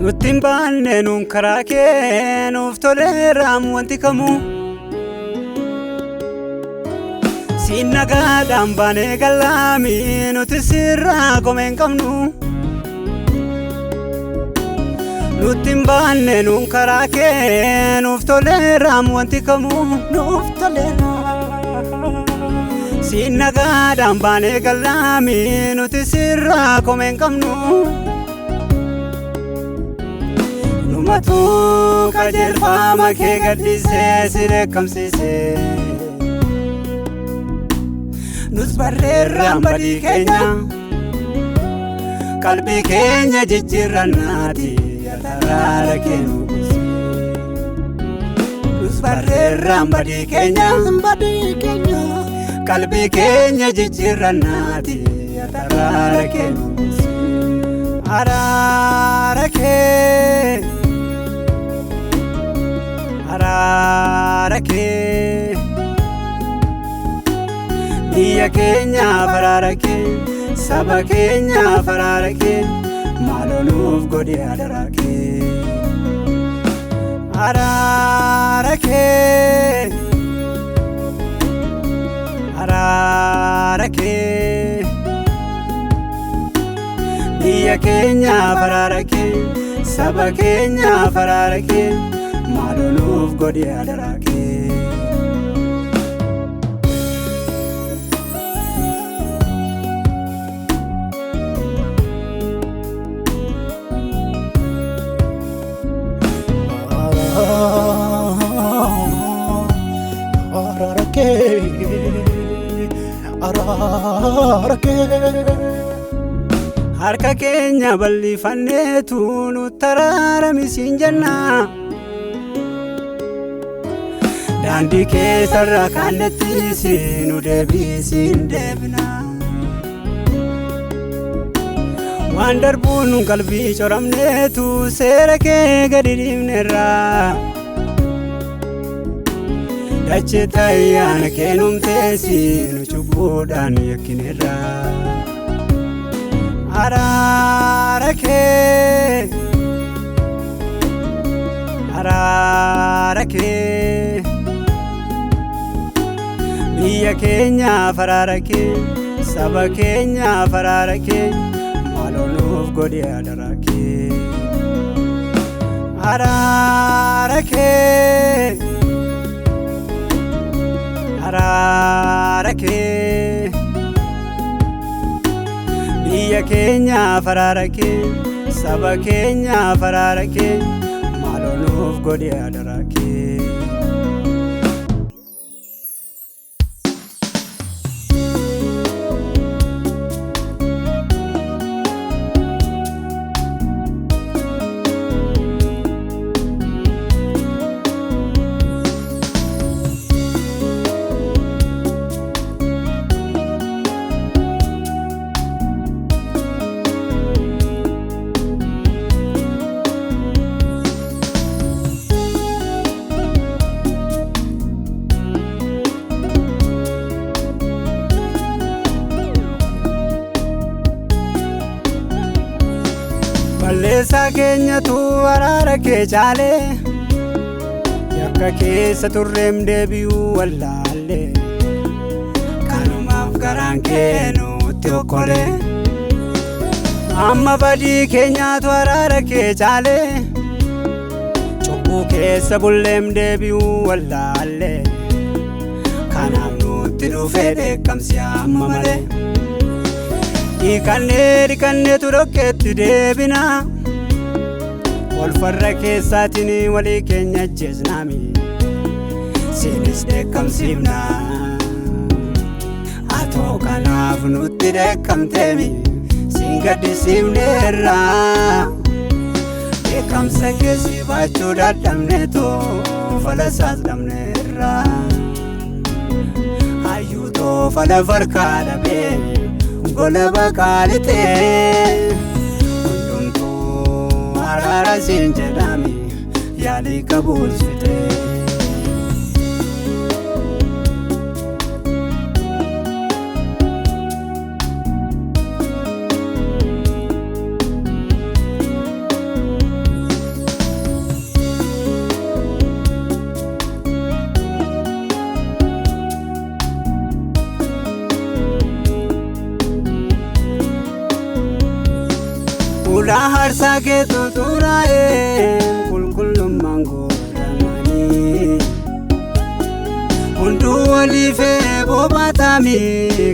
Nutin baanne nun karaa kee nuuf toleeraam wanti kamuu siin nagaadhaan baanee gallaami nuti sirraa komeen qabnu. Nutin baanne nun karaa kee nuuf toleeraam wanti kamuu nuuf toleeraam siin nagaadhaan baanee gallaami nuti sirraa komeen qabnu. Matu kajelfama kee gaddisee si rekkamsiisee nus barreerraan badii keenya qalbii keenya jijjiirrannaati araara kee nu buusee. Nus barreerraan badii keenya qalbii keenya jijjiirrannaati araara kee nu buusee. Araara kee araara kee biyya keenyaaf araara kee saba keenyaaf araara kee maaloo nuuf godhe adaraa kee. Araara kee araara kee biyya keenyaaf araara kee saba keenyaaf araara kee maaloo nuuf godhe adaraa kee. Araara kee araara kee harka keenya bal'ifanneetu nutti araarami siin jenna. Daandii keessarraa kaannetti nu deebisiin deebina. Waan darbuun nu qalbii coramneetu seera kee gadi dhiibnerra. Dachee ayyaana kee numteesi nu cubbuudhaan yakkinerra. Araara kee araara kee biyya keenyaaf araara kee saba keenyaaf araara kee maaloo nuuf godhe adaraa kee. Araara kee araara kee biyya keenyaaf araara kee saba keenyaaf araara kee maaloo nuuf godhe adaraa kee. Balleessaa keenyatu araara kee caalee yakka keessa turreem deebi'uu wallaallee kanumaaf garaan kee nutti okkolee. Amma badii keenyaatu araara kee caalee cubbuu keessa bulleem deebi'uu wallaallee kanaaf nutti dhufee dheekkamsi amma malee. Dhiqanneetu dhokkeetti deebina walfarra keessaatiin walii keenya ajjeesnaami siinis dheekkamsiifna. Atoo kanaaf nutti dheekkamteemi siin gaddisiifneerra. Dheekkamsa keessi baachuu dadhabneetoo falasaas dhabneerra. fala farkaa dhabee gola baqaalixee hundumtuu araara siin jedhame yaalii qabuus fixee. Ulah harsa ke tuturae kulkulumman godhamani hundu walife bobatami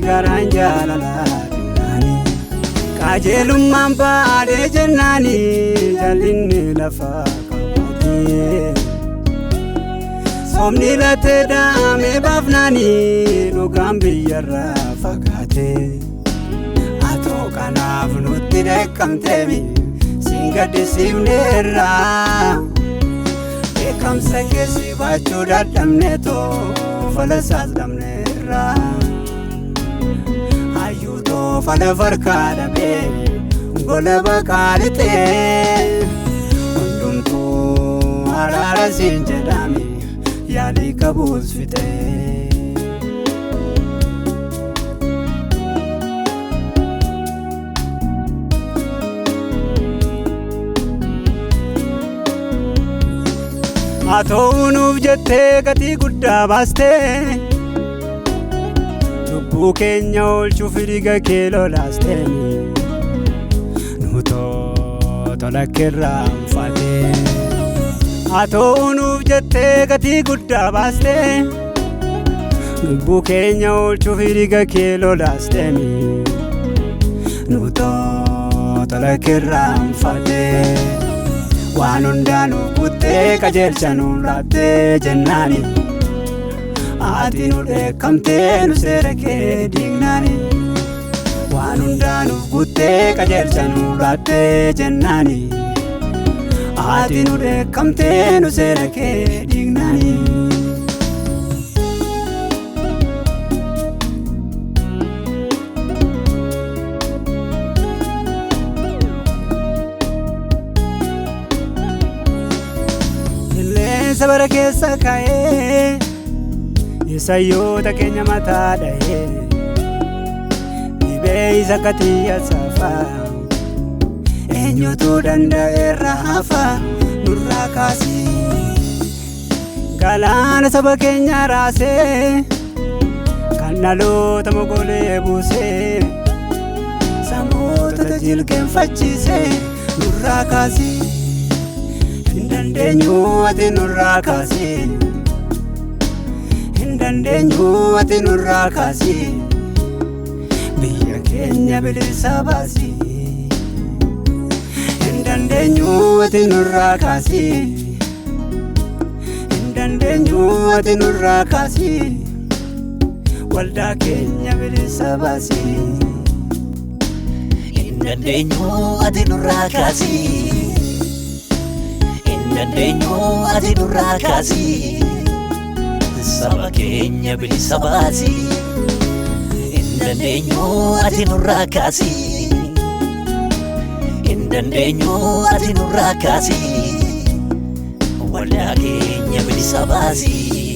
garan jalaladhani qajeelumman baade jennani jallinni lafa qabate somni late daame bafnani dhugaan biyyarra fagaate. Kanaaf nutti beekamteemi siin gaddisiifneerra beekamsa keessi baachuu dadhabneetoo falasaas dhabneerra hayyuutoo fala farkaa dhabee gola baqaalixee hundumtuu araara siin jedhame yaalii qabuus fixee. Atoonuuf jettee gatii guddaa baastee lubbuu keenya oolchuuf dhiiga kee lolaastee nutoo tolakkeerraa hanfatee. Atoonuuf jettee gatii guddaa baastee lubbuu keenya oolchuuf dhiiga kee lolaastee nutoo tolakkeerraa hanfatee. Waan hundaanuu kuttee qajeelcha nu laattee jennaani ati nu dheekkamtee nu seera kee diignaani. Waan hundaanuu kuttee qajeelcha nu laattee jennaani ati nu dheekkamtee nu seera kee diignaani. Sabara keessa ka'ee isayyoota keenya mataa dha'ee dhibee isa katiyya safaa eenyutu danda'eerra hafa nurraa kaasee galaana saba keenya raasee kan dhaloota mogolee buusee samoota jilgeenfachiisee nurraa kaasee. Hindandeenyu ati nurraa kaasee hindandeenyu ati nurraa kaasee biyya keenya bilisa baasee. Hindandeenyu ati nurraa kaasee hindandeenyu ati nurraa kaasee waldaa keenya bilisa baasee. Hindandeenyu ati nurraa kaasee hindandeenyu ati nurraa kaasee saba keenya bilisa baasee. Hindandeenyu ati nurraa kaasee hindandeenyu ati nurraa kaasee waldaa keenya bilisa baasee.